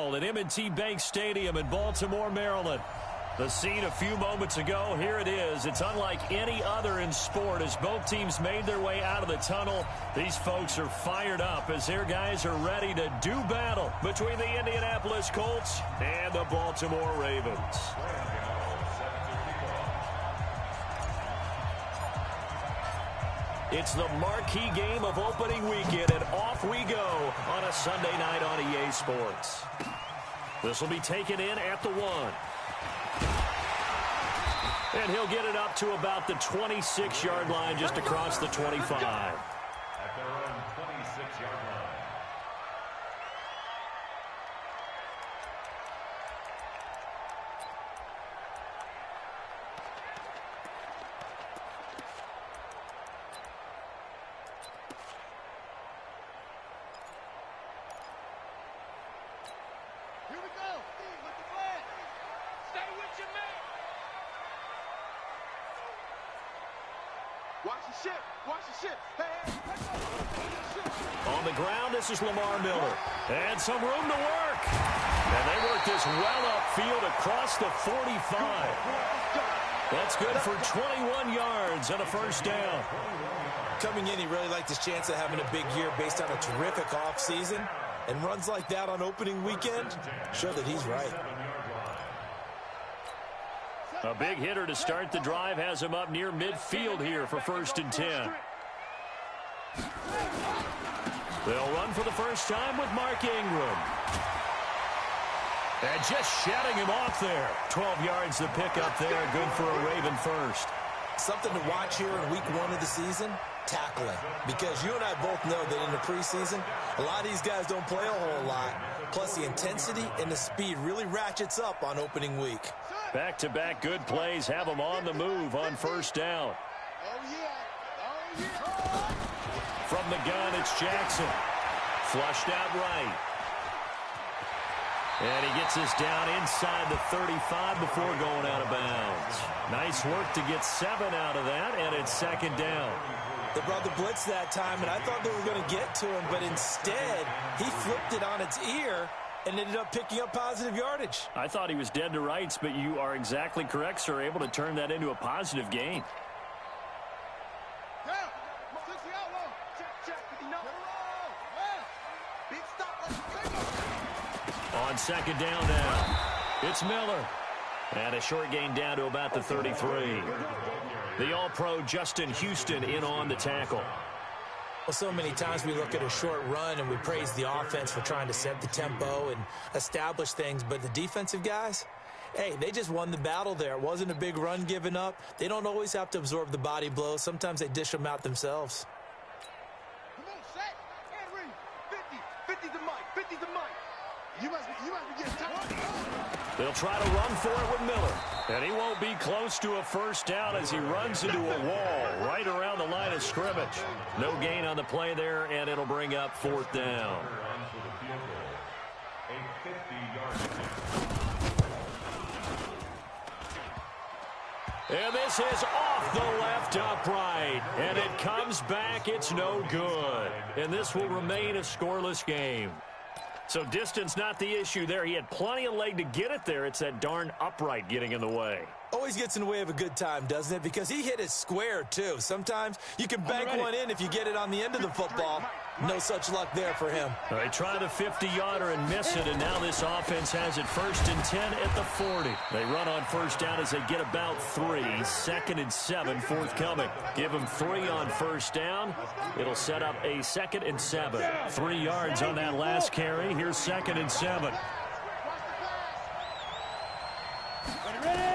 held at M&T Bank Stadium in Baltimore, Maryland. The scene a few moments ago, here it is. It's unlike any other in sport as both teams made their way out of the tunnel. These folks are fired up as their guys are ready to do battle between the Indianapolis Colts and the Baltimore Ravens. It's the marquee game of opening weekend, and off we go on a Sunday night on EA Sports. This will be taken in at the 1. And he'll get it up to about the 26-yard line just across the 25. At their own 26-yard line. Here we go. With the flag. Stay with your man. Watch the ship. Watch the ship. Hey, On the ground, this is Lamar Miller. And some room to work. And they work this well upfield across the 45. That's good for 21 yards and a first down. Coming in, he really liked his chance of having a big year based on a terrific offseason. And runs like that on opening weekend show that he's right. A big hitter to start the drive has him up near midfield here for 1st and 10. They'll run for the first time with Mark Ingram. And just shutting him off there. 12 yards the pick up there. Good for a Raven first. Something to watch here in week 1 of the season, tackling. Because you and I both know that in the preseason, a lot of these guys don't play a whole lot. Plus the intensity and the speed really ratchets up on opening week. Back-to-back good plays have them on the move on first down. From the gun, it's Jackson. Flushed out right. And he gets this down inside the 35 before going out of bounds. Nice work to get 7 out of that, and it's 2nd down. They brought the blitz that time, and I thought they were going to get to him, but instead, he flipped it on its ear and ended up picking up positive yardage. I thought he was dead to rights, but you are exactly correct, sir. Able to turn that into a positive gain. On 2nd down now, it's Miller. And a short gain down to about the 33. The All-Pro Justin Houston in on the tackle. Well, so many times we look at a short run and we praise the offense for trying to set the tempo and establish things, but the defensive guys, hey, they just won the battle there. It wasn't a big run given up. They don't always have to absorb the body blows. Sometimes they dish them out themselves. Come on, set. And read. 50. 50's the mic. 50's the mic. You must be getting tired. They'll try to run for it with Miller. And he won't be close to a first down as he runs into a wall right around the line of scrimmage. No gain on the play there, and it'll bring up 4th down. And this is off the left upright. And it comes back. It's no good. And this will remain a scoreless game. So distance not the issue there. He had plenty of leg to get it there. It's that darn upright getting in the way. Always gets in the way of a good time, doesn't it? Because he hit it square, too. Sometimes you can bank one in if you get it on the end of the football. No such luck there for him. They try the 50-yarder and miss it, and now this offense has it 1st and 10 at the 40. They run on first down as they get about 3. 2nd and 7 forthcoming. Give them 3 on first down. It'll set up a 2nd and 7. 3 yards on that last carry. Here's 2nd and 7.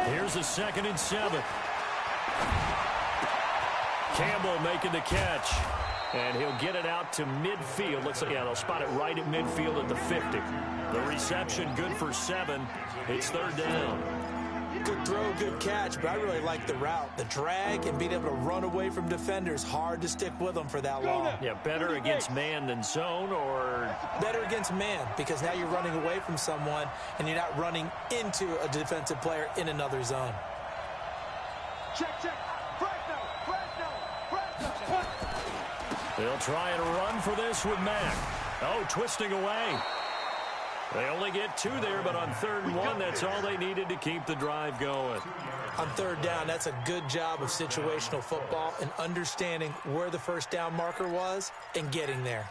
Here's a 2nd and 7. Campbell making the catch. And he'll get it out to midfield. Looks like, yeah, they'll spot it right at midfield at the 50. The reception good for 7. It's 3rd down. Good throw, good catch, but I really like the route. The drag and being able to run away from defenders, hard to stick with them for that long. Yeah, better against man than zone, or? Better against man, because now you're running away from someone and you're not running into a defensive player in another zone. Check. They'll try and run for this with Mack. Oh, twisting away. They only get 2 there, but on 3rd and 1, that's all they needed to keep the drive going. On 3rd down, that's a good job of situational football and understanding where the first down marker was and getting there.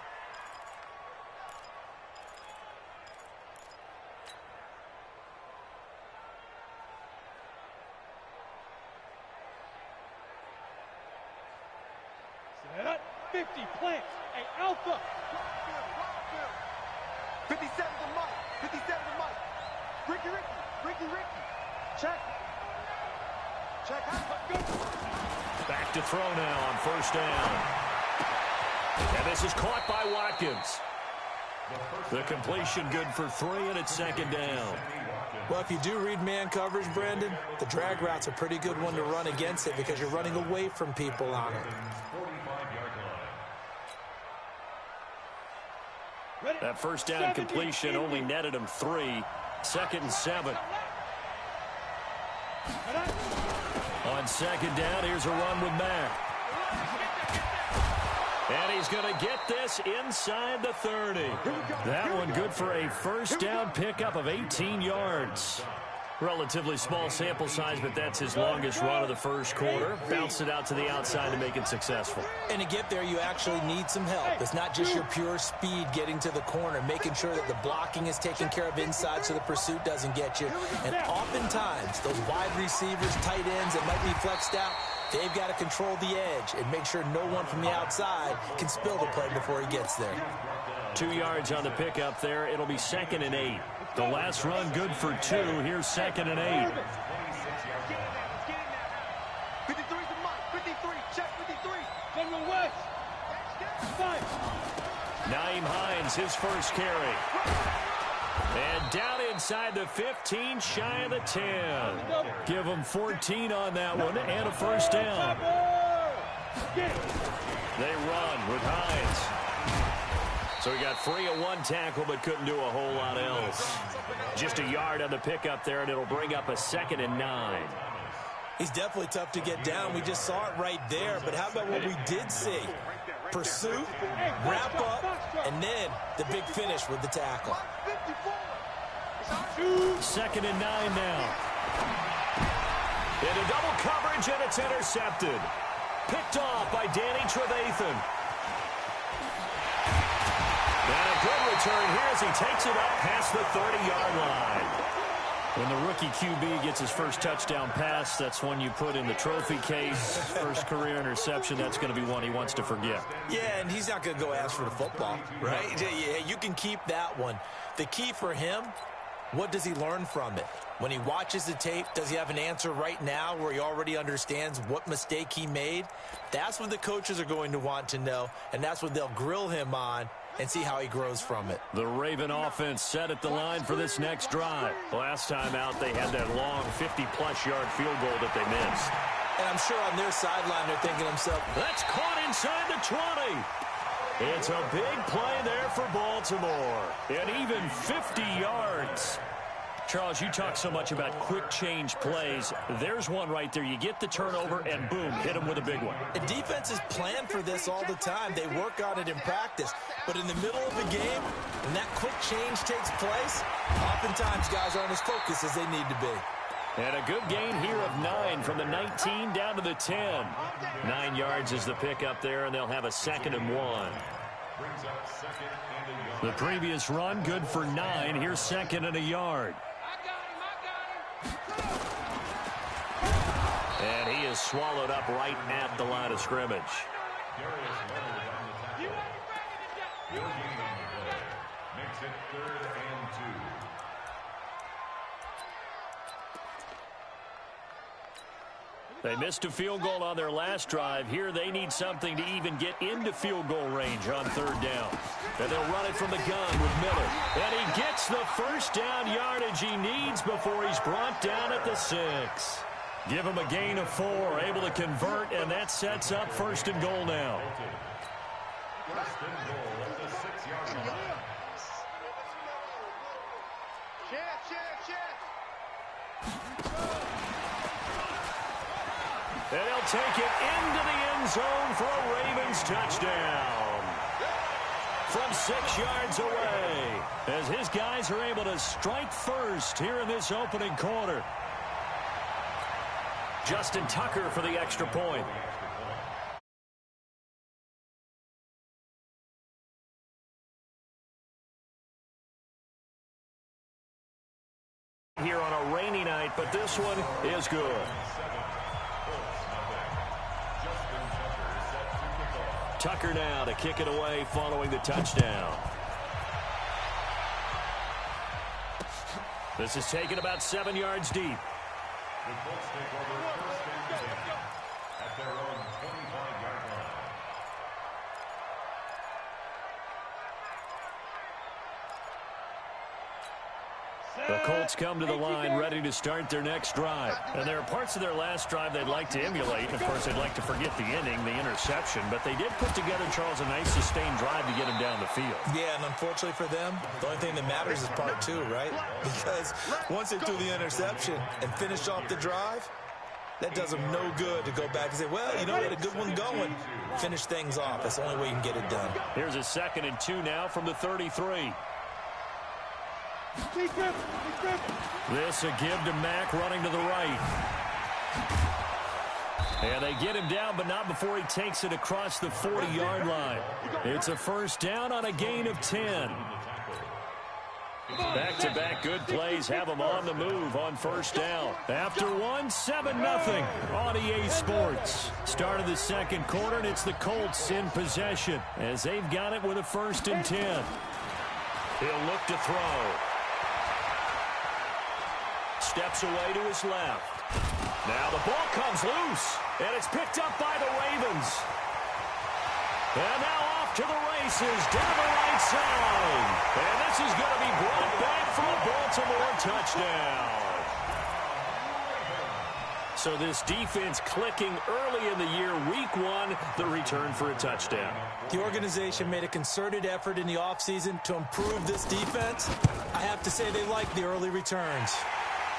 Set up, 50, plant, hey, alpha. 57 to Mike, 57 to Mike. Ricky. Check. Back to throw now on 1st down. And this is caught by Watkins. The completion good for 3, and it's 2nd down. Well, if you do read man coverage, Brandon, the drag route's a pretty good one to run against it because you're running away from people on it. That 1st down completion only netted him 3. 2nd and 7. On 2nd down, here's a run with Mack. And he's going to get this inside the 30. That one good for a 1st down pickup of 18 yards. Relatively small sample size, but that's his longest run of the 1st quarter. Bounced it out to the outside to make it successful. And to get there, you actually need some help. It's not just your pure speed getting to the corner, making sure that the blocking is taken care of inside so the pursuit doesn't get you. And oftentimes, those wide receivers, tight ends that might be flexed out, they've got to control the edge and make sure no one from the outside can spill the play before he gets there. 2 yards on the pickup there. It'll be 2nd and 8. The last run good for 2. Here's 2nd and 8. 53 to Mike, 53, check 53. General West. Naeem Hines, his first carry. And down inside the 15, shy of the 10. Give him 14 on that one and a 1st down. They run with Hines. So he got free of 1 tackle, but couldn't do a whole lot else. Just a yard on the pickup there, and it'll bring up a 2nd and 9. He's definitely tough to get down. We just saw it right there. But how about what we did see? Pursuit, wrap up, and then the big finish with the tackle. 2nd and 9 now. Into double coverage, and it's intercepted. Picked off by Danny Trevathan. And a good return here as he takes it up past the 30-yard line. When the rookie QB gets his first touchdown pass, that's one you put in the trophy case. First career interception, that's going to be one he wants to forget. Yeah, and he's not going to go ask for the football, right? Yeah, you can keep that one. The key for him, what does he learn from it? When he watches the tape, does he have an answer right now where he already understands what mistake he made? That's what the coaches are going to want to know, and that's what they'll grill him on and see how he grows from it. The Raven offense set at the line for this next drive. Last time out, they had that long 50-plus yard field goal that they missed. And I'm sure on their sideline they're thinking to themselves, that's caught inside the 20. It's a big play there for Baltimore. And even 50 yards. Charles, you talk so much about quick change plays. There's one right there. You get the turnover, and boom, hit him with a big one. And defenses plan for this all the time. They work on it in practice. But in the middle of the game, when that quick change takes place, oftentimes guys aren't as focused as they need to be. And a good gain here of 9 from the 19 down to the 10. 9 yards is the pickup there, and they'll have a 2nd and 1. The previous run, good for 9. Here's 2nd and a yard. And he is swallowed up right at the line of scrimmage. Makes it 3rd and 2. They missed a field goal on their last drive. Here they need something to even get into field goal range on 3rd down. And they'll run it from the gun with Miller. And he gets the first down yardage he needs before he's brought down at the 6. Give him a gain of 4, able to convert, and that sets up 1st and goal now. 1st and goal at the 6-yard line. And he'll take it into the end zone for a Ravens touchdown. from 6 yards away, as his guys are able to strike first here in this opening quarter. Justin Tucker for the extra point. Here on a rainy night, but this one is good. Tucker now to kick it away following the touchdown. This is taken about 7 yards deep. The Colts take over first and 10 at their own 25-yard line. The Colts come to the line ready to start their next drive. And there are parts of their last drive they'd like to emulate. And, of course, they'd like to forget the inning, the interception. But they did put together, Charles, a nice sustained drive to get him down the field. Yeah, and unfortunately for them, the only thing that matters is part two, right? Because once they threw the interception and finished off the drive, that does them no good to go back and say, well, you know what, a good one going. Finish things off. That's the only way you can get it done. Here's a 2nd and 2 now from the 33. This a give to Mack running to the right. And they get him down, but not before he takes it across the 40-yard line. It's a first down on a gain of 10. Back-to-back good plays have them on the move on first down. After one, 7-0 on EA Sports. Start of the second quarter, and it's the Colts in possession as they've got it with a 1st and 10. He'll look to throw. Steps away to his left. Now the ball comes loose, and it's picked up by the Ravens. And now off to the races down the right side. And this is going to be brought back for a Baltimore touchdown. So this defense clicking early in the year, week 1, the return for a touchdown. The organization made a concerted effort in the offseason to improve this defense. I have to say they like the early returns.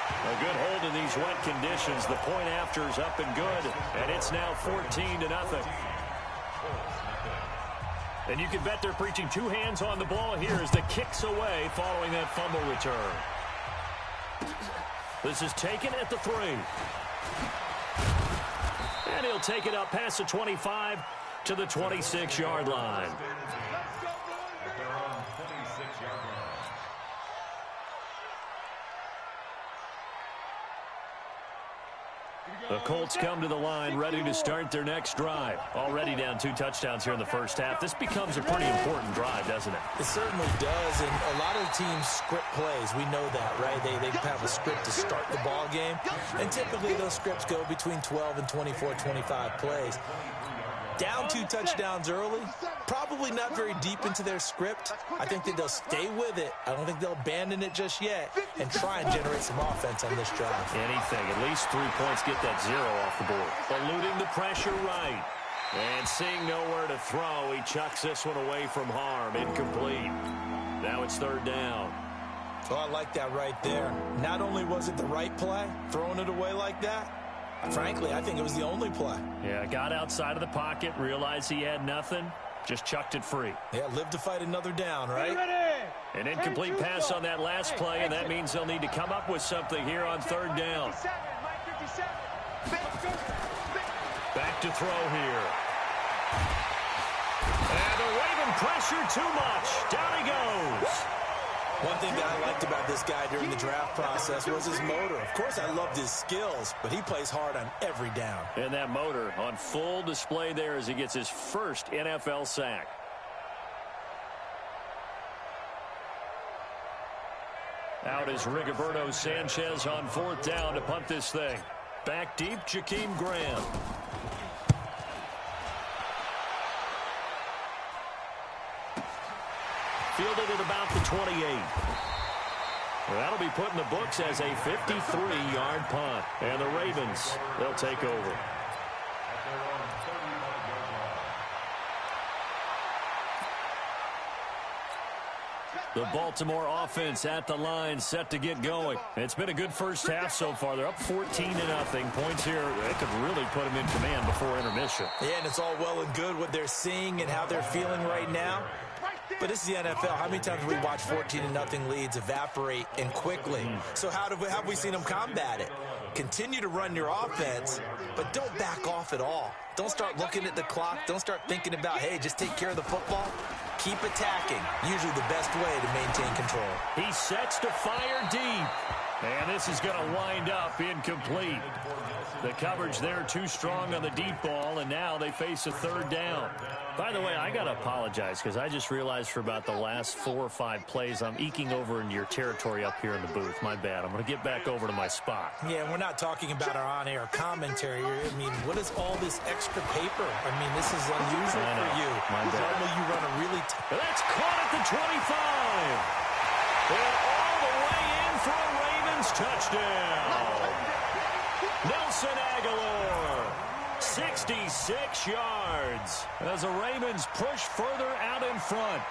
A good hold in these wet conditions. The point after is up and good, and it's now 14-0. And you can bet they're preaching 2 hands on the ball here as the kick's away following that fumble return. This is taken at the 3. And he'll take it up past the 25 to the 26-yard line. The Colts come to the line ready to start their next drive. Already down 2 touchdowns here in the first half. This becomes a pretty important drive, doesn't it? It certainly does, and a lot of the teams script plays. We know that, right? They have a script to start the ball game, and typically those scripts go between 12 and 24, 25 plays. Down 2 touchdowns early, probably not very deep into their script. I think that they'll stay with it. I don't think they'll abandon it just yet and try and generate some offense on this drive. Anything, at least 3 points, get that 0 off the board. Eluding the pressure right. And seeing nowhere to throw, he chucks this one away from harm. Incomplete. Now it's 3rd down. Oh, I like that right there. Not only was it the right play, throwing it away like that, frankly, I think it was the only play. Yeah, got outside of the pocket, realized he had nothing, just chucked it free. Yeah, live to fight another down, right? An incomplete pass on that last play, and that means they'll need to come up with something here on 3rd down. Back to throw here. And the Raven pressure too much. Down he goes. One thing that I liked about this guy during the draft process was his motor. Of course, I loved his skills, but he plays hard on every down. And that motor on full display there as he gets his first NFL sack. Out is Rigoberto Sanchez on 4th down to punt this thing. Back deep, Jakeem Graham. Fielded at about the 28. Well, that'll be put in the books as a 53-yard punt. And the Ravens, they'll take over. The Baltimore offense at the line, set to get going. It's been a good first half so far. They're up 14-0. Points here, they could really put them in command before intermission. Yeah, and it's all well and good what they're seeing and how they're feeling right now. But this is the NFL. How many times have we watched 14-0 leads evaporate and quickly? So how have we seen them combat it? Continue to run your offense, but don't back off at all. Don't start looking at the clock. Don't start thinking about, hey, just take care of the football. Keep attacking. Usually the best way to maintain control. He sets to fire deep. And this is going to wind up incomplete. The coverage there too strong on the deep ball, and now they face a third down. By the way, I got to apologize because I just realized for about the last 4 or 5 plays I'm eking over into your territory up here in the booth. My bad. I'm going to get back over to my spot. Yeah, we're not talking about our on-air commentary. I mean, what is all this extra paper? I mean, this is unusual for you. My bad. Normally you run a really... That's caught at the 25. And all the way in for a Ravens touchdown. Nelson Aguilar, 66 yards as the Ravens push further out in front.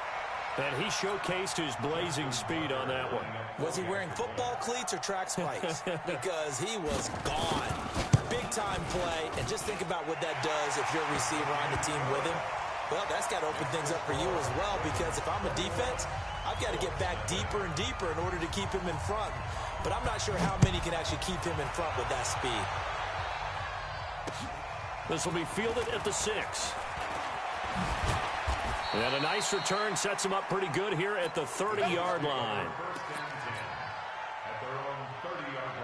And he showcased his blazing speed on that one. Was he wearing football cleats or track spikes? Because he was gone. Big-time play, and just think about what that does if you're a receiver on the team with him. Well, that's got to open things up for you as well, because if I'm a defense, I've got to get back deeper and deeper in order to keep him in front. But I'm not sure how many can actually keep him in front with that speed. This will be fielded at the 6. And a nice return sets him up pretty good here at the 30-yard line. At their own 30-yard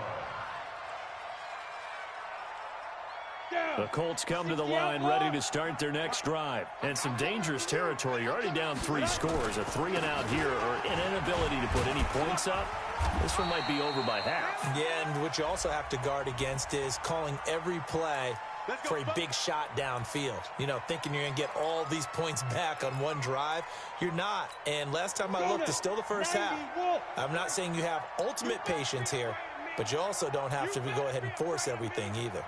line. The Colts come to the line ready to start their next drive. And some dangerous territory. You're already down 3 scores. A 3-and-out here or an inability to put any points up. This one might be over by half. Yeah, and what you also have to guard against is calling every play for a big shot downfield. You know, thinking you're going to get all these points back on one drive. You're not. And last time I looked, it's still the first half. I'm not saying you have ultimate patience here, but you also don't have to go ahead and force everything either.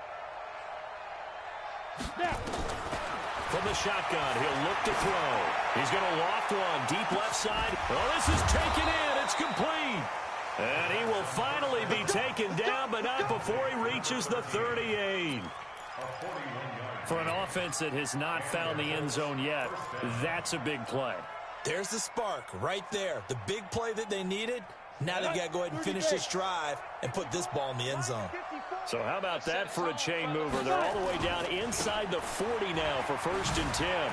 From the shotgun, he'll look to throw. He's going to loft one deep left side. Oh, this is taken in. It's complete. And he will finally be taken down, but not before he reaches the 38. For an offense that has not found the end zone yet, that's a big play. There's the spark right there. The big play that they needed. Now they've got to go ahead and finish this drive and put this ball in the end zone. So how about that for a chain mover? They're all the way down inside the 40 now for 1st and 10.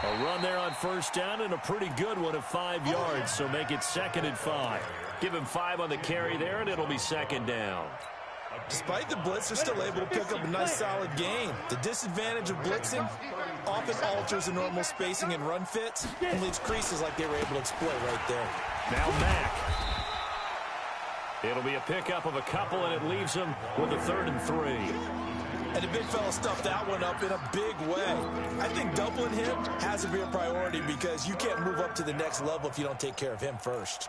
A run there on 1st down and a pretty good one of 5 yards, so make it 2nd and 5. Give him 5 on the carry there, and it'll be 2nd down. Despite the blitz, they're still able to pick up a nice, solid gain. The disadvantage of blitzing often alters the normal spacing and run fits and leaves creases like they were able to exploit right there. Now Mack. It'll be a pickup of a couple, and it leaves him with a 3rd and 3. And the big fella stuffed that one up in a big way. I think doubling him has to be a priority because you can't move up to the next level if you don't take care of him first.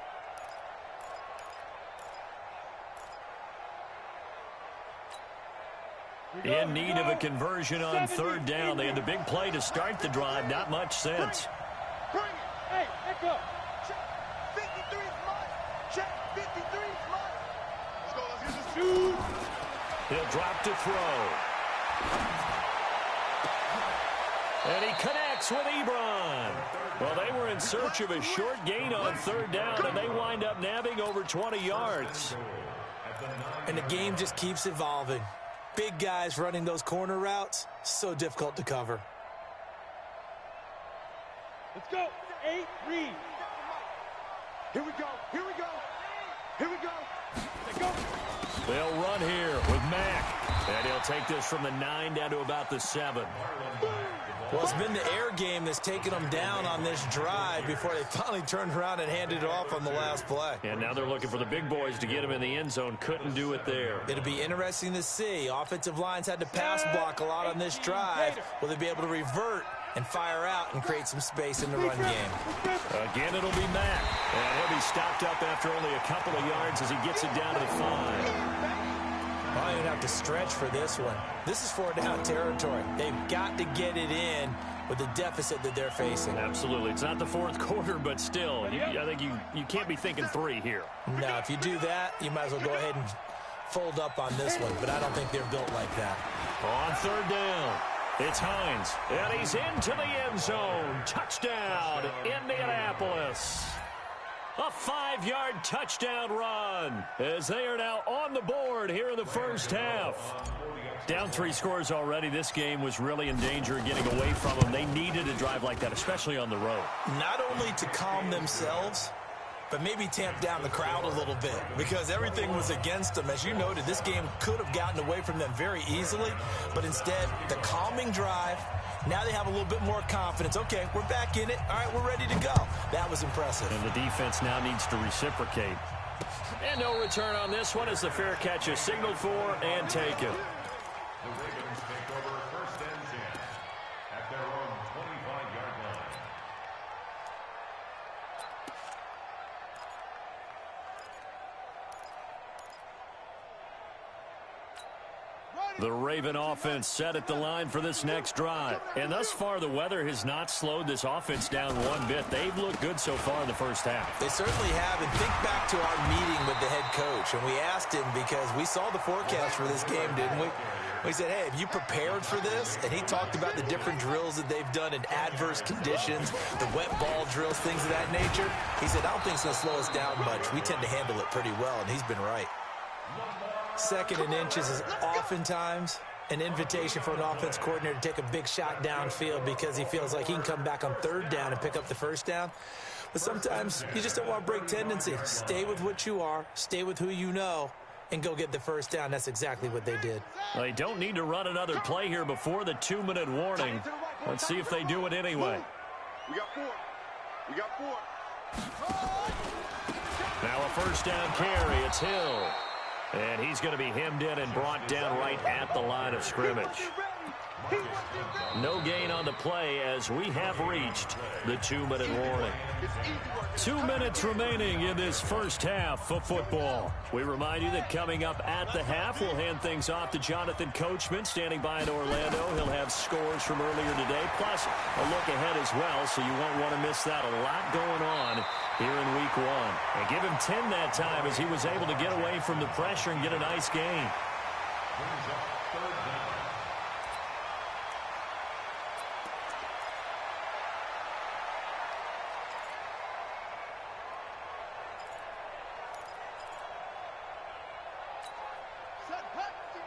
In need of a conversion on 3rd down. They had the big play to start the drive. Not much sense. Bring it. Hey, let go. Check. 53 is mine. Check. 53 is mine. Let's go. Let's get this dude. He'll drop to throw. And he connects with Ebron. Well, they were in search of a short gain on 3rd down, and they wind up nabbing over 20 yards. And the game just keeps evolving. Big guys running those corner routes, so difficult to cover. Let's go. 8, read. Here we go. Here we go. Here we go. Let's go. They'll run here with Mack. And he'll take this from the 9 down to about the 7. Well, it's been the air game that's taken them down on this drive before they finally turned around and handed it off on the last play. And now they're looking for the big boys to get him in the end zone. Couldn't do it there. It'll be interesting to see. Offensive lines had to pass block a lot on this drive. Will they be able to revert and fire out and create some space in the run game? Again, it'll be Mack. And he'll be stopped up after only a couple of yards as he gets it down to the 5. I don't even have to stretch for this one. This is 4-down territory. They've got to get it in with the deficit that they're facing. Absolutely. It's not the 4th quarter, but still, I think you can't be thinking 3 here. Now, if you do that, you might as well go ahead and fold up on this one, but I don't think they're built like that. On 3rd down, It's Hines, and he's into the end zone. Touchdown, Indianapolis. A 5-yard touchdown run as they are now on the board here in the first half. Down 3 scores already. This game was really in danger of getting away from them. They needed a drive like that, especially on the road. Not only to calm themselves, but maybe tamp down the crowd a little bit because everything was against them. As you noted, this game could have gotten away from them very easily, but instead, the calming drive, now they have a little bit more confidence. Okay, we're back in it. All right, we're ready to go. That was impressive. And the defense now needs to reciprocate. And no return on this one as the fair catch is signaled for and taken. The Ravens take over first and 10 at their own 25-yard line. The Raven offense set at the line for this next drive. And thus far, the weather has not slowed this offense down one bit. They've looked good so far in the first half. They certainly have. And think back to our meeting with the head coach. And we asked him because we saw the forecast for this game, didn't we? We said, hey, have you prepared for this? And he talked about the different drills that they've done in adverse conditions, the wet ball drills, things of that nature. He said, I don't think it's going to slow us down much. We tend to handle it pretty well, and he's been right. 2nd and inches is oftentimes an invitation for an offense coordinator to take a big shot downfield because he feels like he can come back on 3rd down and pick up the 1st down. But sometimes you just don't want to break tendency. Stay with what you are, stay with who you know, and go get the 1st down. That's exactly what they did. Well, they don't need to run another play here before the 2-minute warning. Let's see if they do it anyway. We got 4. We got 4. Now a 1st down carry. It's Hill. And he's going to be hemmed in and brought down right at the line of scrimmage. No gain on the play as we have reached the 2-minute warning. 2 minutes remaining in this first half of football. We remind you that coming up at the half, we'll hand things off to Jonathan Coachman standing by in Orlando. He'll have scores from earlier today, plus a look ahead as well, so you won't want to miss that. A lot going on here in week 1. And give him 10 that time as he was able to get away from the pressure and get a nice gain. Brings up 3rd down.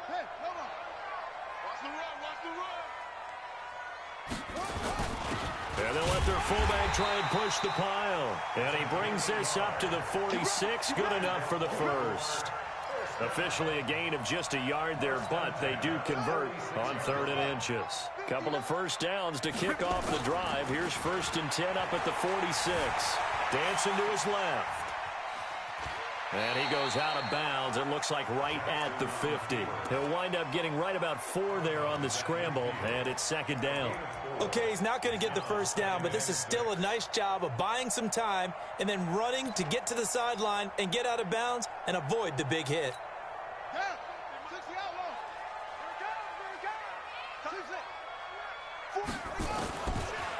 Hey, come on. Watch the run, watch the run. And they'll let their fullback try and push the pile. And he brings this up to the 46. Good enough for the 1st. Officially a gain of just a yard there, but they do convert on 3rd and inches. Couple of 1st downs to kick off the drive. Here's 1st and 10 up at the 46. Dancing to his left. And he goes out of bounds. It looks like right at the 50. He'll wind up getting right about 4 there on the scramble, and it's 2nd down. Okay, he's not going to get the 1st down, but this is still a nice job of buying some time and then running to get to the sideline and get out of bounds and avoid the big hit.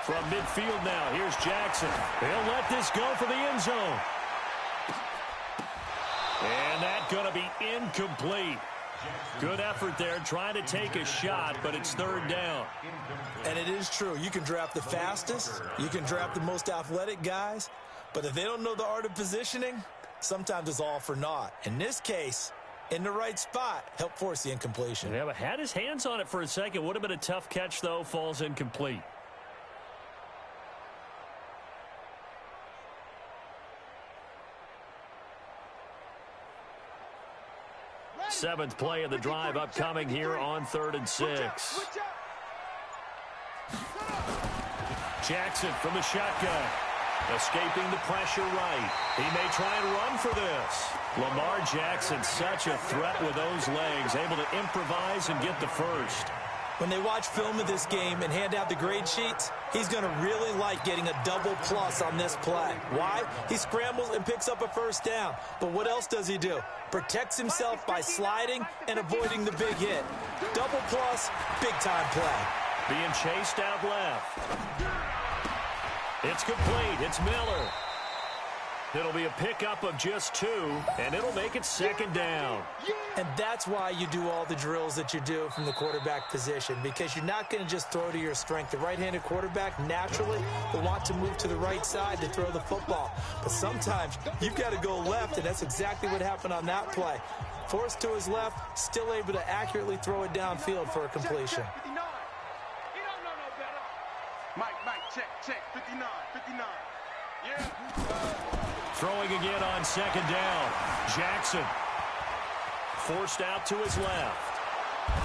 From midfield now, here's Jackson. He'll let this go for the end zone. And that's going to be incomplete. Good effort there, trying to take a shot, but it's 3rd down. And it is true. You can draft the fastest. You can draft the most athletic guys. But if they don't know the art of positioning, sometimes it's all for naught. In this case, in the right spot, help force the incompletion. Yeah, but had his hands on it for a second. Would have been a tough catch, though. Falls incomplete. Seventh play of the drive upcoming here on 3rd and 6. Jackson from the shotgun. Escaping the pressure right. He may try and run for this. Lamar Jackson, such a threat with those legs, able to improvise and get the 1st. When they watch film of this game and hand out the grade sheets, he's going to really like getting a double plus on this play. Why? He scrambles and picks up a 1st down. But what else does he do? Protects himself by sliding and avoiding the big hit. Double plus, big-time play. Being chased out left. It's complete. It's Miller. It'll be a pickup of just 2, and it'll make it second down. And that's why you do all the drills that you do from the quarterback position, because you're not going to just throw to your strength. The right-handed quarterback naturally will want to move to the right side to throw the football. But sometimes you've got to go left, and that's exactly what happened on that play. Forced to his left, still able to accurately throw it downfield for a completion. Check, 59. He don't know no better. Mike, check, 59. Yeah. Throwing again on second down. Jackson forced out to his left.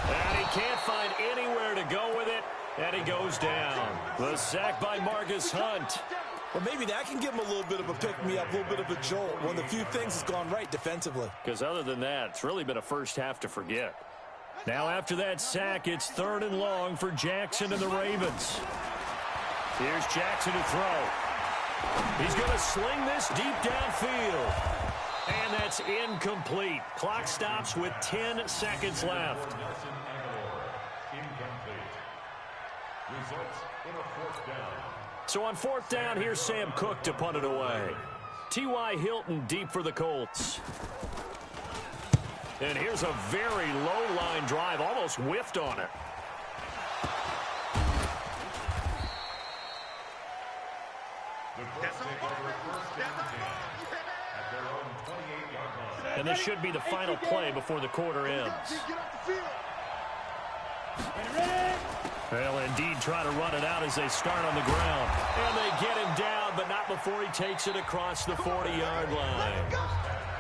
And he can't find anywhere to go with it, and he goes down. The sack by Marcus Hunt. Well, maybe that can give him a little bit of a pick-me-up, a little bit of a jolt. One of the few things that's gone right defensively. Because other than that, it's really been a first half to forget. Now after that sack, it's 3rd and long for Jackson and the Ravens. Here's Jackson to throw. He's going to sling this deep downfield. And that's incomplete. Clock stops with 10 seconds left. Results in a 4th down. So on 4th down, here's Sam Cook to punt it away. T.Y. Hilton deep for the Colts. And here's a very low-line drive, almost whiffed on it. And this should be the final play before the quarter ends. They'll indeed try to run it out as they start on the ground. And they get him down, but not before he takes it across the 40-yard line.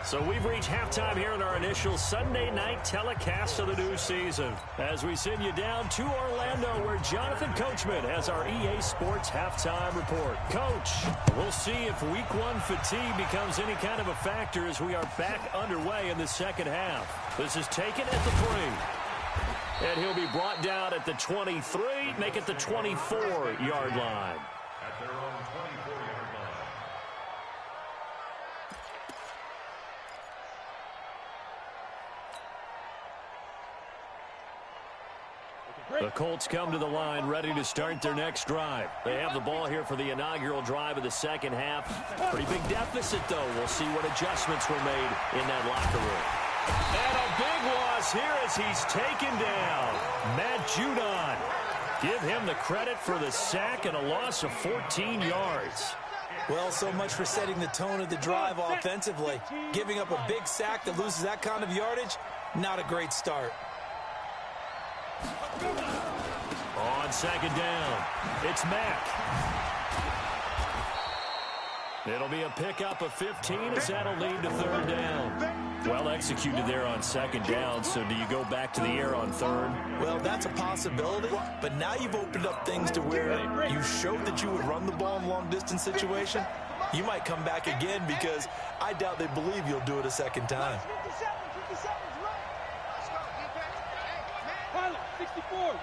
So we've reached halftime here in our initial Sunday night telecast of the new season, as we send you down to Orlando, where Jonathan Coachman has our EA Sports halftime report. Coach, we'll see if week 1 fatigue becomes any kind of a factor as we are back underway in the second half. This is taken at the 3. And he'll be brought down at the 23, make it the 24-yard line. At their own 24-yard line. The Colts come to the line ready to start their next drive. They have the ball here for the inaugural drive of the second half. Pretty big deficit, though. We'll see what adjustments were made in that locker room. And a big loss here as he's taken down. Matt Judon. Give him the credit for the sack and a loss of 14 yards. Well, so much for setting the tone of the drive offensively. Giving up a big sack that loses that kind of yardage, not a great start. On second down, it's Mack. It'll be a pickup of 15 as that'll lead to 3rd down. Well executed there on second down, so do you go back to the air on 3rd? Well, that's a possibility, but now you've opened up things to where you showed that you would run the ball in a long-distance situation. You might come back again because I doubt they believe you'll do it a second time. 64,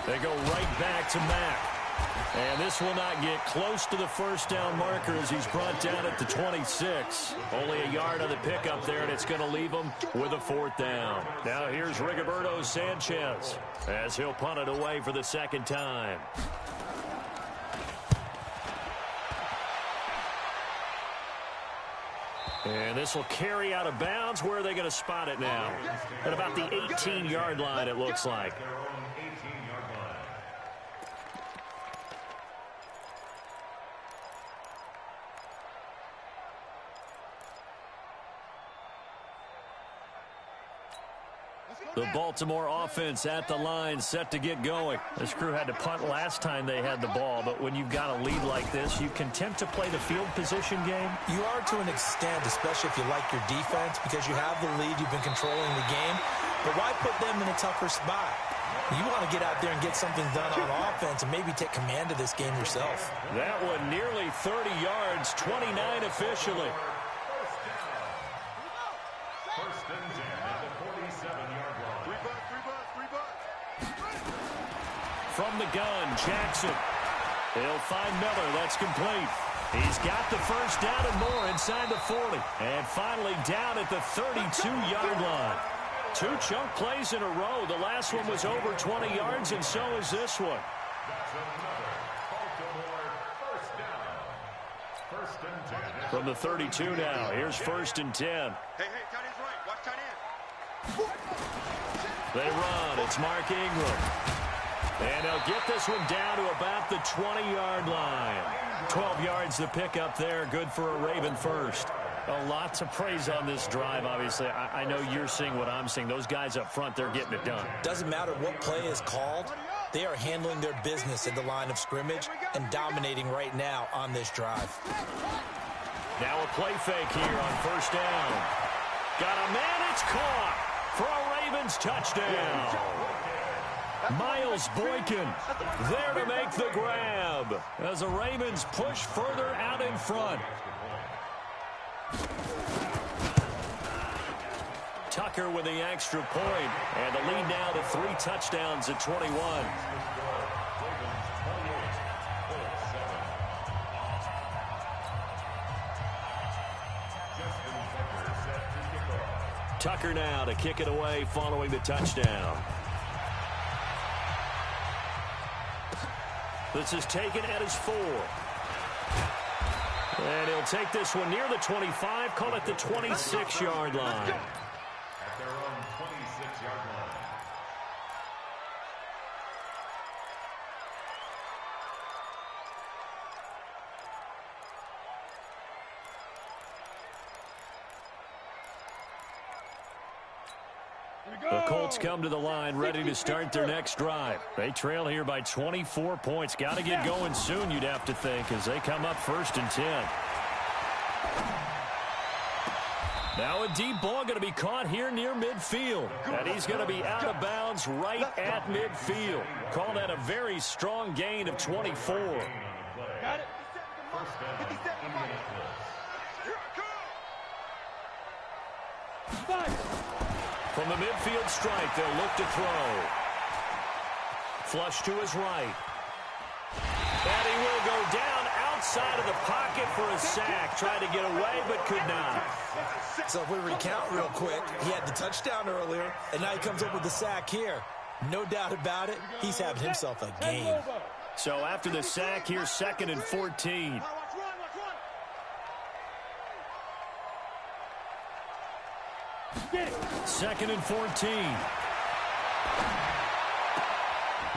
they go right back to Mack. And this will not get close to the first down marker as he's brought down at the 26. Only a yard on the pickup there, and it's going to leave him with a 4th down. Now here's Rigoberto Sanchez as he'll punt it away for the second time. And this will carry out of bounds. Where are they going to spot it now? At about the 18-yard line, it looks like. The Baltimore offense at the line, set to get going. This crew had to punt last time they had the ball, but when you've got a lead like this, you can tempt to play the field position game. You are to an extent, especially if you like your defense, because you have the lead, you've been controlling the game. But why put them in a tougher spot? You want to get out there and get something done on offense and maybe take command of this game yourself. That one nearly 30 yards, 29 officially. First and 10 at the 47-yard line. From the gun, Jackson. He'll find Miller. That's complete. He's got the first down and more inside the 40. And finally down at the 32-yard line. 2 chunk plays in a row. The last one was over 20 yards, and so is this one. That's another Baltimore first down. From the 32 now, here's 1st and 10. Hey, tight end's right. Watch tight end. They run. It's Mark Ingram. And they'll get this one down to about the 20-yard line. 12 yards to pick up there. Good for a Raven first. A lot to praise on this drive, obviously. I know you're seeing what I'm seeing. Those guys up front, they're getting it done. Doesn't matter what play is called. They are handling their business at the line of scrimmage and dominating right now on this drive. Now a play fake here on 1st down. Got a man. It's caught for a Ravens touchdown. Miles Boykin there to make the grab as the Ravens push further out in front. Tucker with the extra point, and the lead now to 3 touchdowns at 21. Tucker now to kick it away following the touchdown. This is taken at his 4. And he'll take this one near the 25, call it the 26-yard line. At their own 26-yard line. The Colts come to the line ready to start their next drive. They trail here by 24 points. Got to get going soon, you'd have to think, as they come up 1st and 10. Now a deep ball going to be caught here near midfield. And he's going to be out of bounds right at midfield. Call that a very strong gain of 24. Got it. From the midfield strike, they'll look to throw. Flush to his right. And he will go down outside of the pocket for a sack. Tried to get away, but could not. So if we recount real quick, he had the touchdown earlier, and now he comes up with the sack here. No doubt about it, he's having himself a game. So after the sack, here's 2nd and 14. 2nd and 14.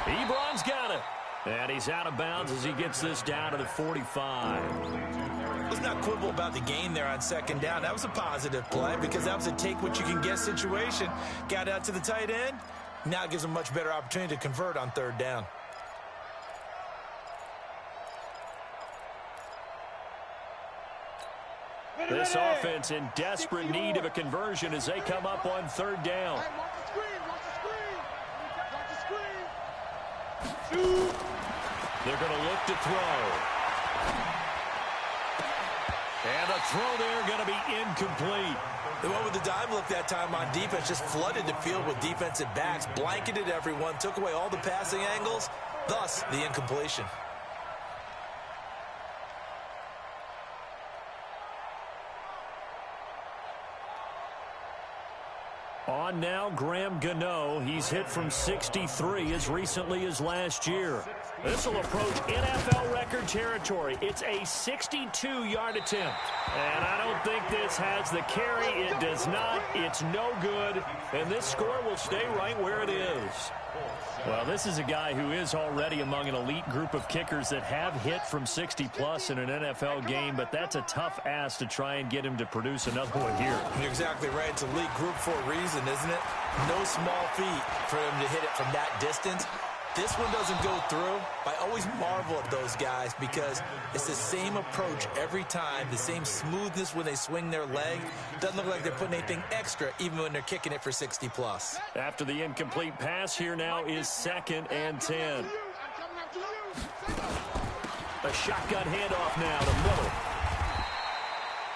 Ebron's got it. And he's out of bounds as he gets this down to the 45. Let's not quibble about the gain there on 2nd down. That was a positive play because that was a take-what-you-can-get situation. Got out to the tight end. Now it gives him a much better opportunity to convert on 3rd down. This offense in desperate need of a conversion as they come up on 3rd down. Watch the screen. Watch the screen. They're going to look to throw. And the throw there going to be incomplete. They went with the dime look that time on defense, just flooded the field with defensive backs, blanketed everyone, took away all the passing angles, thus the incompletion. On now, Graham Gano. He's hit from 63 as recently as last year. This will approach NFL record territory. It's a 62-yard attempt. And I don't think this has the carry. It does not. It's no good. And this score will stay right where it is. Well, this is a guy who is already among an elite group of kickers that have hit from 60-plus in an NFL game, but that's a tough ask to try and get him to produce another one here. You're exactly right. It's elite group for a reason, isn't it? No small feat for him to hit it from that distance. This one doesn't go through. I always marvel at those guys because it's the same approach every time, the same smoothness when they swing their leg. Doesn't look like they're putting anything extra even when they're kicking it for 60-plus. After the incomplete pass, here now is 2nd and 10. A shotgun handoff now to middle.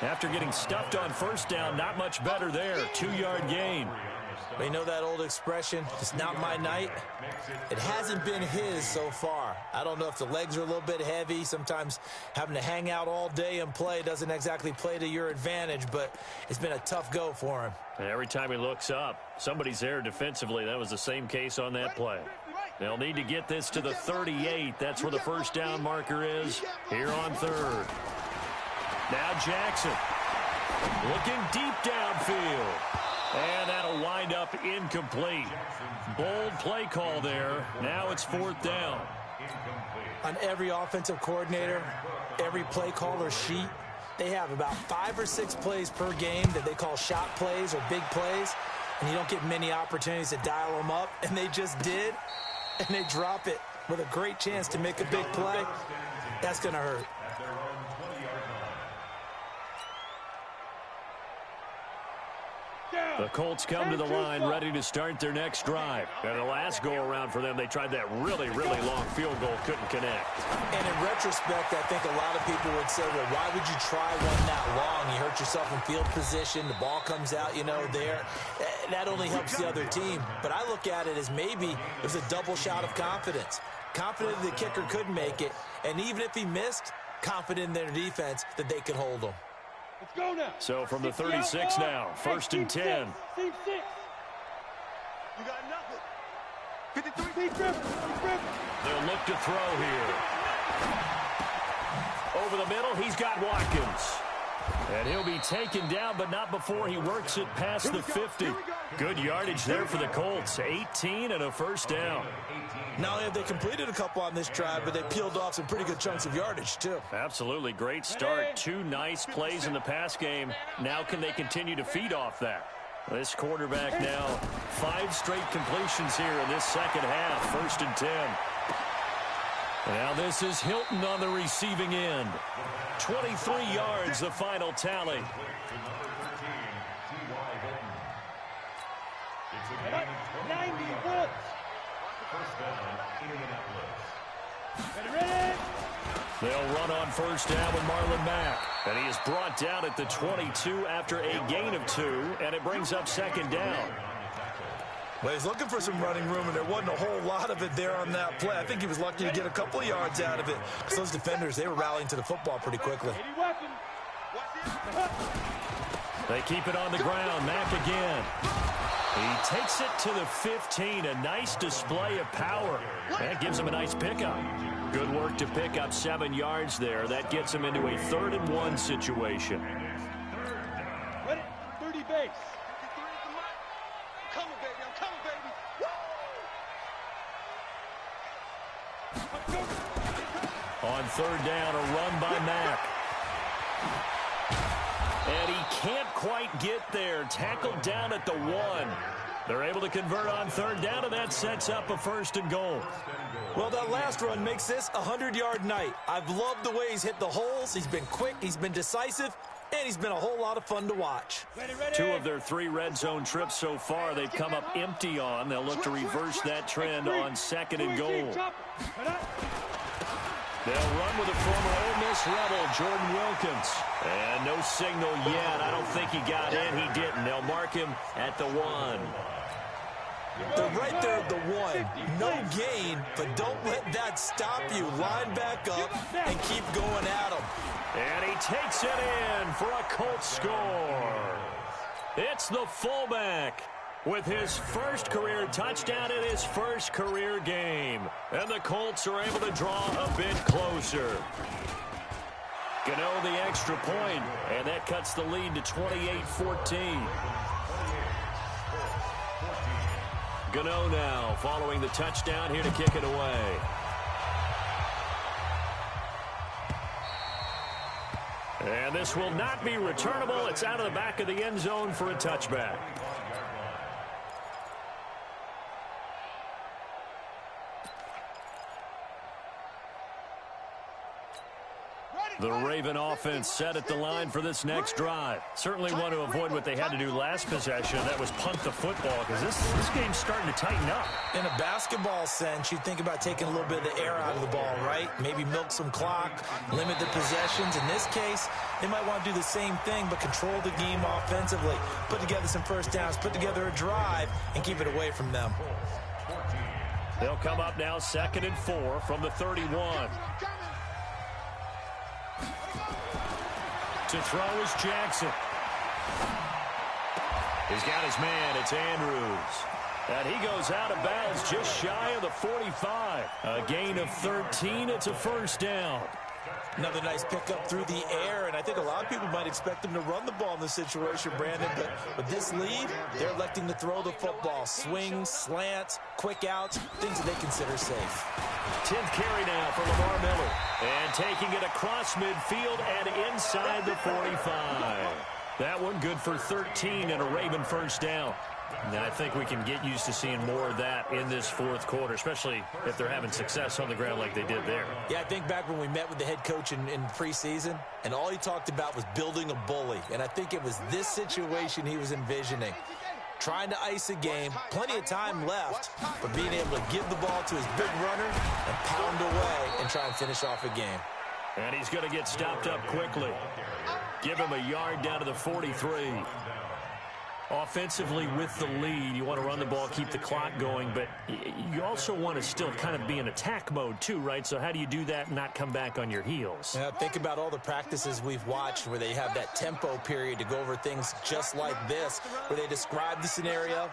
After getting stuffed on 1st down, not much better there. 2-yard gain. You know that old expression, it's not my night? It hasn't been his so far. I don't know if the legs are a little bit heavy. Sometimes having to hang out all day and play doesn't exactly play to your advantage, but it's been a tough go for him. And every time he looks up, somebody's there defensively. That was the same case on that play. They'll need to get this to the 38. That's where the 1st down marker is here on 3rd. Now Jackson looking deep downfield. And that'll wind up incomplete. Bold play call there. Now it's 4th down. On every offensive coordinator, every play caller sheet, they have about 5 or 6 plays per game that they call shot plays or big plays, and you don't get many opportunities to dial them up, and they just did, and they drop it with a great chance to make a big play. That's going to hurt. The Colts come to the line ready to start their next drive. And the last go-around for them, they tried that really, really long field goal, couldn't connect. And in retrospect, I think a lot of people would say, well, why would you try one that long? You hurt yourself in field position. The ball comes out, there. That only helps the other team. But I look at it as maybe it was a double shot of confidence. Confident the kicker could make it. And even if he missed, confident in their defense that they could hold him. Let's go now. So from the 36 now, 1st and 10. Team 6. You got nothing. 53. They'll look to throw here. Over the middle, he's got Watkins. And he'll be taken down, but not before he works it past the 50. Good yardage there for the Colts. 18 and a 1st down. Not only have they completed a couple on this drive, but they peeled off some pretty good chunks of yardage, too. Absolutely. Great start. 2 nice plays in the pass game. Now can they continue to feed off that? This quarterback now 5 straight completions here in this second half. 1st and 10. Now this is Hilton on the receiving end. 23 yards, the final tally. It's a gain of 90 volts. First down, Indianapolis. Ready. They'll run on 1st down with Marlon Mack. And he is brought down at the 22 after a gain of 2, and it brings up 2nd down. Well, he's looking for some running room, and there wasn't a whole lot of it there on that play. I think he was lucky to get a couple of yards out of it. Because those defenders, they were rallying to the football pretty quickly. They keep it on the ground. Mack again. He takes it to the 15. A nice display of power. That gives him a nice pickup. Good work to pick up 7 yards there. That gets him into a 3rd and 1 situation. 30 base. I'm coming, baby. On 3rd down, a run by Mack. And he can't quite get there. Tackled down at the 1. They're able to convert on 3rd down, and that sets up a 1st and goal. Well, that last run makes this a 100-yard night. I've loved the way he's hit the holes. He's been quick, he's been decisive, and he's been a whole lot of fun to watch. 2 of their 3 red zone trips so far they've come up empty on. They'll look to reverse that trend on 2nd and goal. They'll run with the former Ole Miss Rebel, Jordan Wilkins. And no signal yet. I don't think he got in. He didn't. They'll mark him at the 1. They're right there at the 1. No gain, but don't let that stop you. Line back up and keep going at him. And he takes it in for a Colts score. It's the fullback with his first career touchdown in his first career game. And the Colts are able to draw a bit closer. Gano the extra point, and that cuts the lead to 28-14. Gano now following the touchdown here to kick it away. And this will not be returnable. It's out of the back of the end zone for a touchback. The Raven offense set at the line for this next drive. Certainly want to avoid what they had to do last possession. That was punt the football, because this game's starting to tighten up. In a basketball sense, you think about taking a little bit of the air out of the ball, right? Maybe milk some clock, limit the possessions. In this case, they might want to do the same thing, but control the game offensively. Put together some first downs, put together a drive, and keep it away from them. They'll come up now 2nd and 4 from the 31. To throw is Jackson. He's got his man. It's Andrews. And he goes out of bounds just shy of the 45. A gain of 13. It's a first down. Another nice pickup through the air, and I think a lot of people might expect them to run the ball in this situation, Brandon, but with this lead, they're electing to throw the football. Swings, slants, quick outs, things that they consider safe. 10th carry now for Lamar Miller, and taking it across midfield and inside the 45. That one good for 13 and a Raven first down. And I think we can get used to seeing more of that in this fourth quarter, especially if they're having success on the ground like they did there. Yeah, I think back when we met with the head coach in preseason, and all he talked about was building a bully. And I think it was this situation he was envisioning. Trying to ice a game, plenty of time left, but being able to give the ball to his big runner and pound away and try and finish off a game. And he's going to get stopped up quickly. Give him a yard down to the 43. Offensively with the lead, you want to run the ball, keep the clock going, but you also want to still kind of be in attack mode too, right? So how do you do that and not come back on your heels? Yeah, think about all the practices we've watched where they have that tempo period to go over things just like this, where they describe the scenario,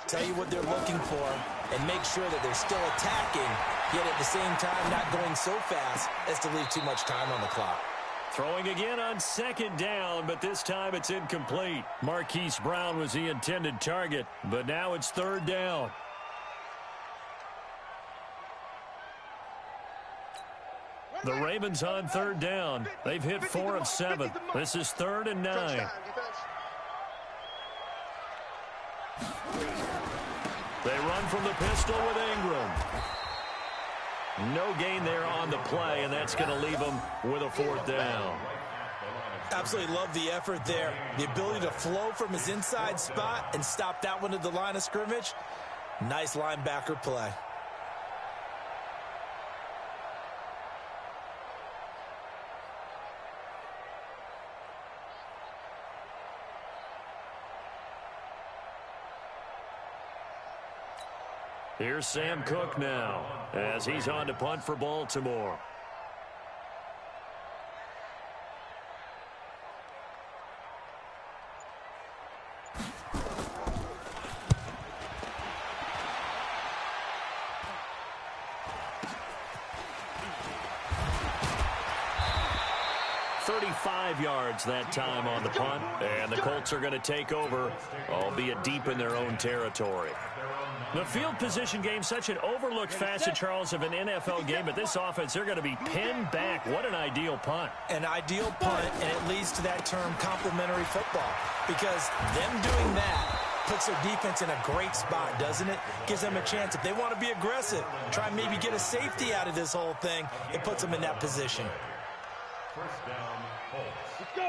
tell you what they're looking for, and make sure that they're still attacking, yet at the same time not going so fast as to leave too much time on the clock. Throwing again on second down, but this time it's incomplete. Marquise Brown was the intended target, but now it's third down. The Ravens on third down. They've hit 4 of 7. This is 3rd and 9. They run from the pistol with Ingram. No gain there on the play, and that's going to leave them with a 4th down. Absolutely love the effort there. The ability to flow from his inside spot and stop that one at the line of scrimmage. Nice linebacker play. Here's Sam Cook now as he's on to punt for Baltimore. Yards that time on the punt, and the Colts are going to take over, albeit deep in their own territory. The field position game, such an overlooked facet, Charles, of an NFL game, but this offense, they're going to be pinned back. What an ideal punt. An ideal punt, and it leads to that term complementary football, because them doing that puts their defense in a great spot, doesn't it? Gives them a chance. If they want to be aggressive, try and maybe get a safety out of this whole thing, it puts them in that position. First down, Colts. Let's go.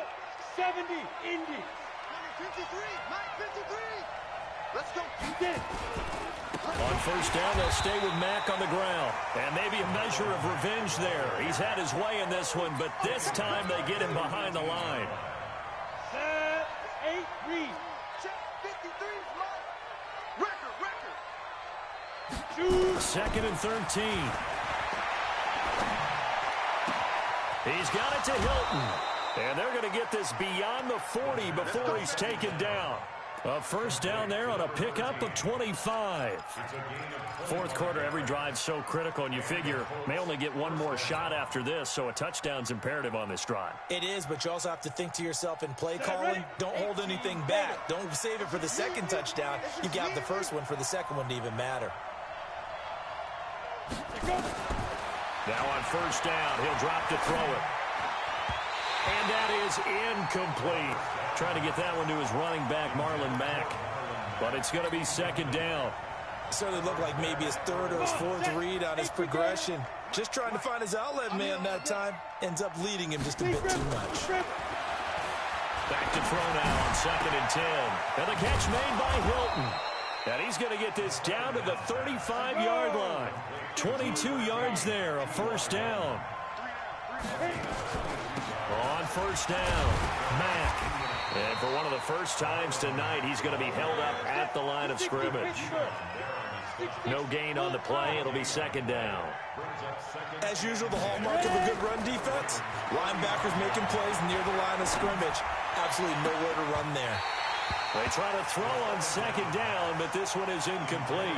70, Indy. 53, Mike 53. Let's go. You did. On first down, they'll stay with Mack on the ground. And maybe a measure of revenge there. He's had his way in this one, but this time they get him behind the line. 8, read. Check 53, record. 2nd and 13. He's got it to Hilton. And they're going to get this beyond the 40 before he's taken down. A first down there on a pickup of 25. Fourth quarter, every drive so critical, and you figure may only get one more shot after this, so a touchdown's imperative on this drive. It is, but you also have to think to yourself in play calling, don't hold anything back. Don't save it for the second touchdown. You got the first one for the second one to even matter. Now on first down, he'll drop to throw it. And that is incomplete. Trying to get that one to his running back, Marlon Mack. But it's going to be second down. Certainly looked like maybe his third or his fourth read on his progression. Just trying to find his outlet man that time. Ends up leading him just a bit too much. Back to throw now on 2nd and 10. And the catch made by Hilton. And he's going to get this down to the 35-yard line. 22 yards there, a first down. On first down, Mack. And for one of the first times tonight, he's going to be held up at the line of scrimmage. No gain on the play. It'll be second down. As usual, the hallmark of a good run defense, linebackers making plays near the line of scrimmage. Absolutely nowhere to run there. They try to throw on second down, but this one is incomplete.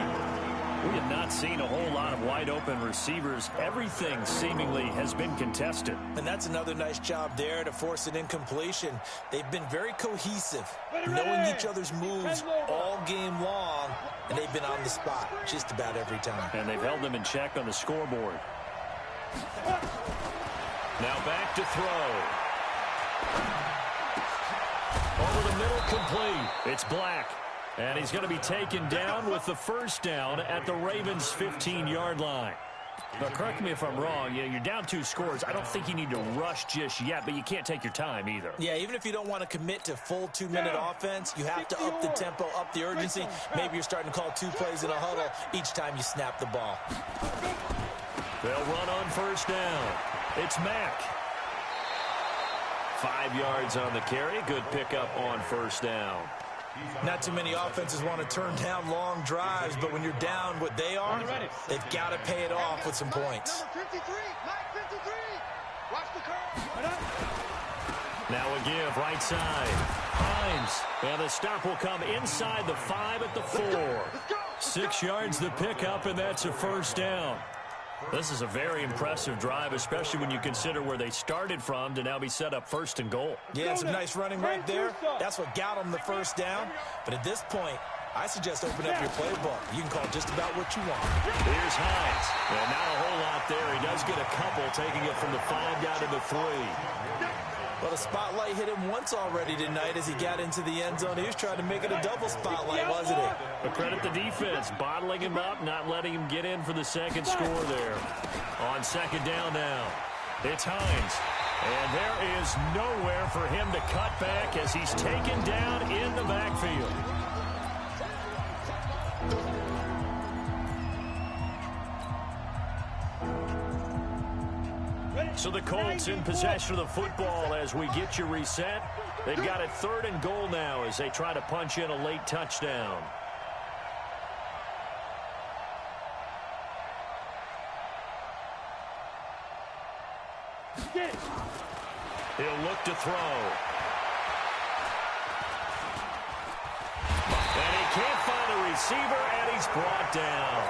We have not seen a whole lot of wide-open receivers. Everything seemingly has been contested. And that's another nice job there to force an incompletion. They've been very cohesive, knowing each other's moves all game long, and they've been on the spot just about every time. And they've held them in check on the scoreboard. Now back to throw. Over the middle, complete. It's Black. And he's going to be taken down with the first down at the Ravens' 15-yard line. But correct me if I'm wrong, you're down 2 scores. I don't think you need to rush just yet, but you can't take your time either. Yeah, even if you don't want to commit to full 2-minute offense, you have to up the tempo, up the urgency. Maybe you're starting to call 2 plays in a huddle each time you snap the ball. They'll run on first down. It's Mack. 5 yards on the carry. Good pickup on first down. Not too many offenses want to turn down long drives, but when you're down what they are, they've got to pay it off with some points. Number 53, Mike 53. Watch the curve. Now a give, right side. Hines. And the stop will come inside the 5 at the 4. 6 yards the pickup, and that's a first down. This is a very impressive drive, especially when you consider where they started from to now be set up first and goal. Yeah, some nice running right there. That's what got them the first down. But at this point, I suggest open up your playbook. You can call just about what you want. Here's Hines. And not a whole lot there. He does get a couple, taking it from the 5 down to the 3. Well, the spotlight hit him once already tonight as he got into the end zone. He was trying to make it a double spotlight, wasn't he? But credit the defense, bottling him up, not letting him get in for the second score there. On second down now, it's Hines. And there is nowhere for him to cut back as he's taken down in the backfield. So the Colts in possession of the football as we get you reset. They've got it 3rd and goal now as they try to punch in a late touchdown. He'll look to throw. And he can't find a receiver, and he's brought down.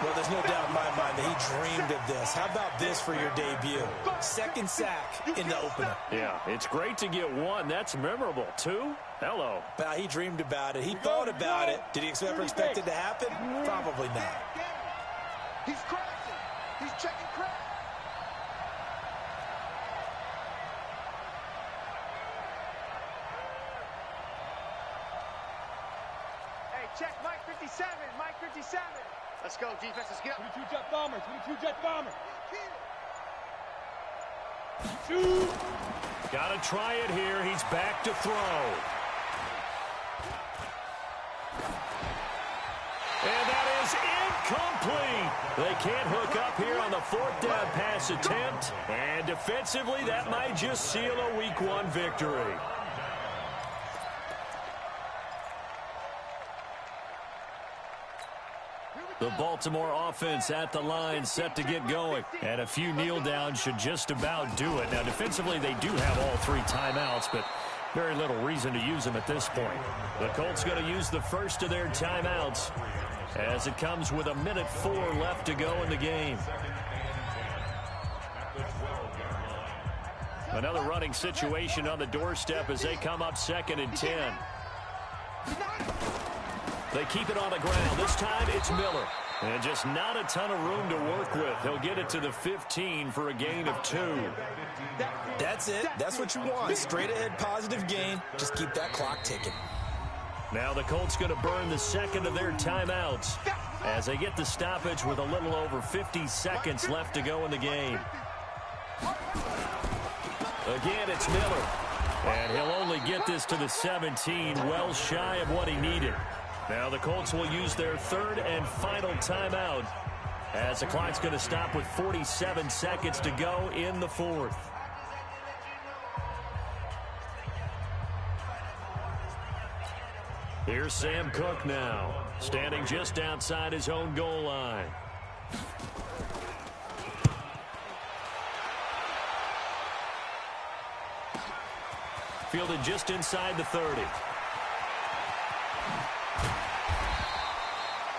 Well, there's no doubt in my mind that he dreamed of this. How about this for your debut? 2nd sack in the opener. Yeah, it's great to get 1. That's memorable. 2? Hello. Well, he dreamed about it. He thought about it. Did he ever expect it to happen? Probably not. He's crashing. He's checking crash. Hey, check Mike 57. Mike 57. Let's go, defense. Let's get up. 22 jet bomber. 22 jet bomber. Got to try it here. He's back to throw. And that is incomplete. They can't hook up here on the 4th down pass attempt. And defensively, that might just seal a Week 1 victory. The Baltimore offense at the line set to get going. And a few kneel downs should just about do it. Now, defensively, they do have all 3 timeouts, but very little reason to use them at this point. The Colts going to use the first of their timeouts as it comes with 1:04 left to go in the game. Another running situation on the doorstep as they come up 2nd and 10. They keep it on the ground. This time it's Miller. And just not a ton of room to work with. He'll get it to the 15 for a gain of 2. That's it. That's what you want. Straight ahead positive gain. Just keep that clock ticking. Now the Colts going to burn the 2nd of their timeouts as they get the stoppage with a little over 50 seconds left to go in the game. Again, it's Miller. And he'll only get this to the 17, well shy of what he needed. Now the Colts will use their 3rd and final timeout as the clock's going to stop with 47 seconds to go in the 4th. Here's Sam Cook now, standing just outside his own goal line. Fielded just inside the 30.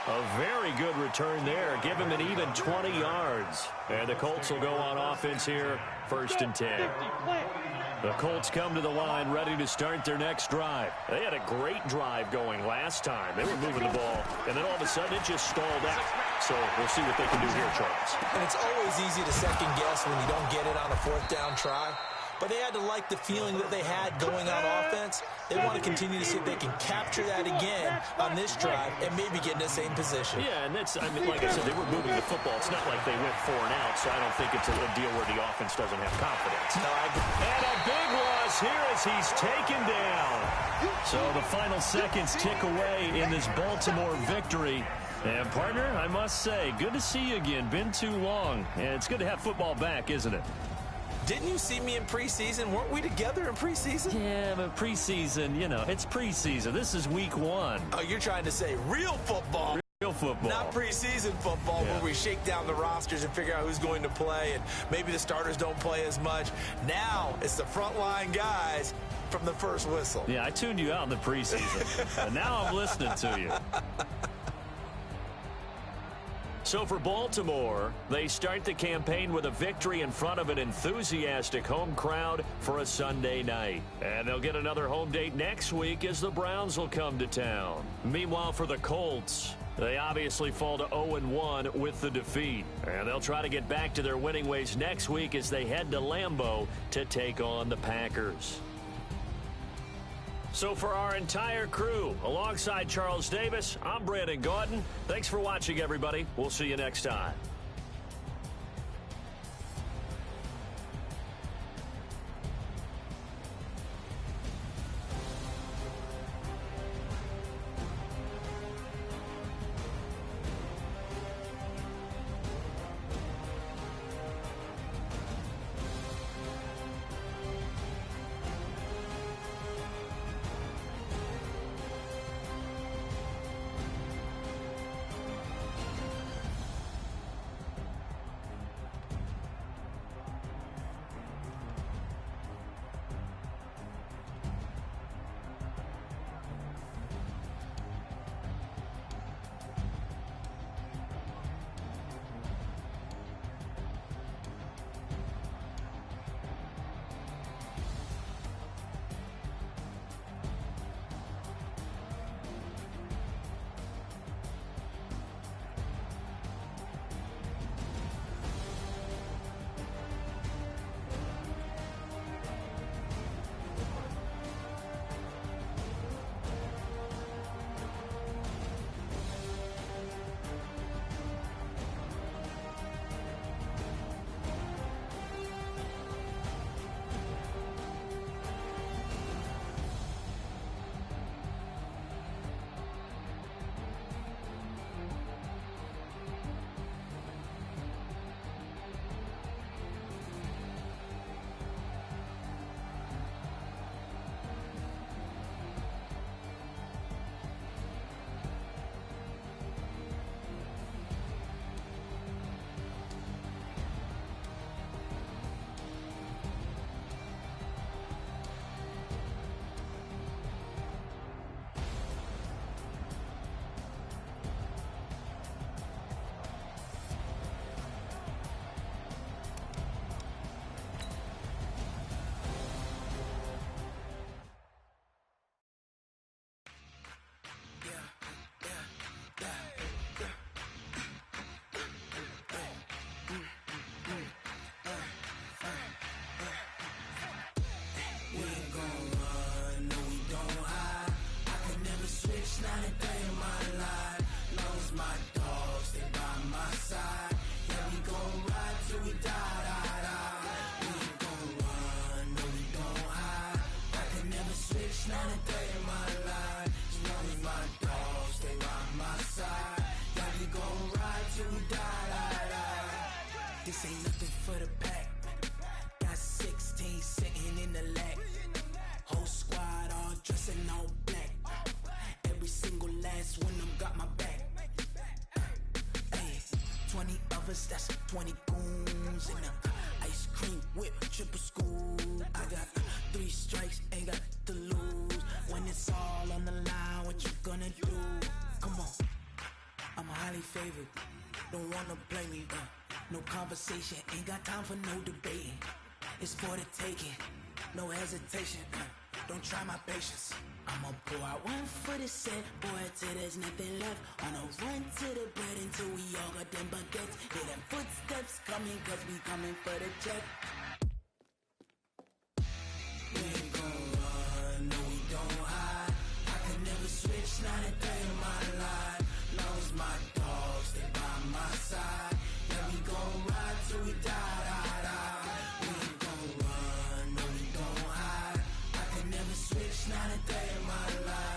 A very good return there. Give him an even 20 yards. And the Colts will go on offense here, 1st and 10. The Colts come to the line ready to start their next drive. They had a great drive going last time. They were moving the ball, and then all of a sudden it just stalled out. So we'll see what they can do here, Charles. And it's always easy to second guess when you don't get it on a 4th down try. But they had to like the feeling that they had going on offense. They want to continue to see if they can capture that again on this drive and maybe get in the same position. Yeah, and that's, I mean, like I said, they were moving the football. It's not like they went 4 and out, so I don't think it's a deal where the offense doesn't have confidence. No, I agree. And a big loss here as he's taken down. So the final seconds tick away in this Baltimore victory. And, partner, I must say, good to see you again. Been too long. And it's good to have football back, isn't it? Didn't you see me in preseason? Weren't we together in preseason? Yeah, but preseason, you know, it's preseason. This is week 1. Oh, you're trying to say real football. Real football. Not preseason football where we shake down the rosters and figure out who's going to play, and maybe the starters don't play as much. Now it's the frontline guys from the first whistle. Yeah, I tuned you out in the preseason, and now I'm listening to you. So for Baltimore, they start the campaign with a victory in front of an enthusiastic home crowd for a Sunday night. And they'll get another home date next week as the Browns will come to town. Meanwhile, for the Colts, they obviously fall to 0-1 with the defeat. And they'll try to get back to their winning ways next week as they head to Lambeau to take on the Packers. So for our entire crew, alongside Charles Davis, I'm Brandon Gaudin. Thanks for watching, everybody. We'll see you next time. This ain't nothing for the pack. Got 16 sitting in the lag. Whole squad all dressing all black. Every single last one of them got my back. Hey, 20 of us, that's 20 goons in the ice cream whip, triple school. I got 3 strikes, ain't got to lose. When it's all on the line, what you gonna do? Come on. I'm highly favored. Don't wanna play me, no conversation. Ain't got time for no debating. It's for the taking, no hesitation. Don't try my patience. I'ma pour out one for the set, boy, till there's nothing left. On a run to the bread until we all got them baguettes. Hear them footsteps coming, cause we coming for the check. We ain't gon' run, no we don't hide. I can never switch, not a day in my life. Long as my dogs stay by my side. Yeah, we gon' ride till we die, die, die. We ain't gon' run, no we don't hide. I can never switch, not a day in my life.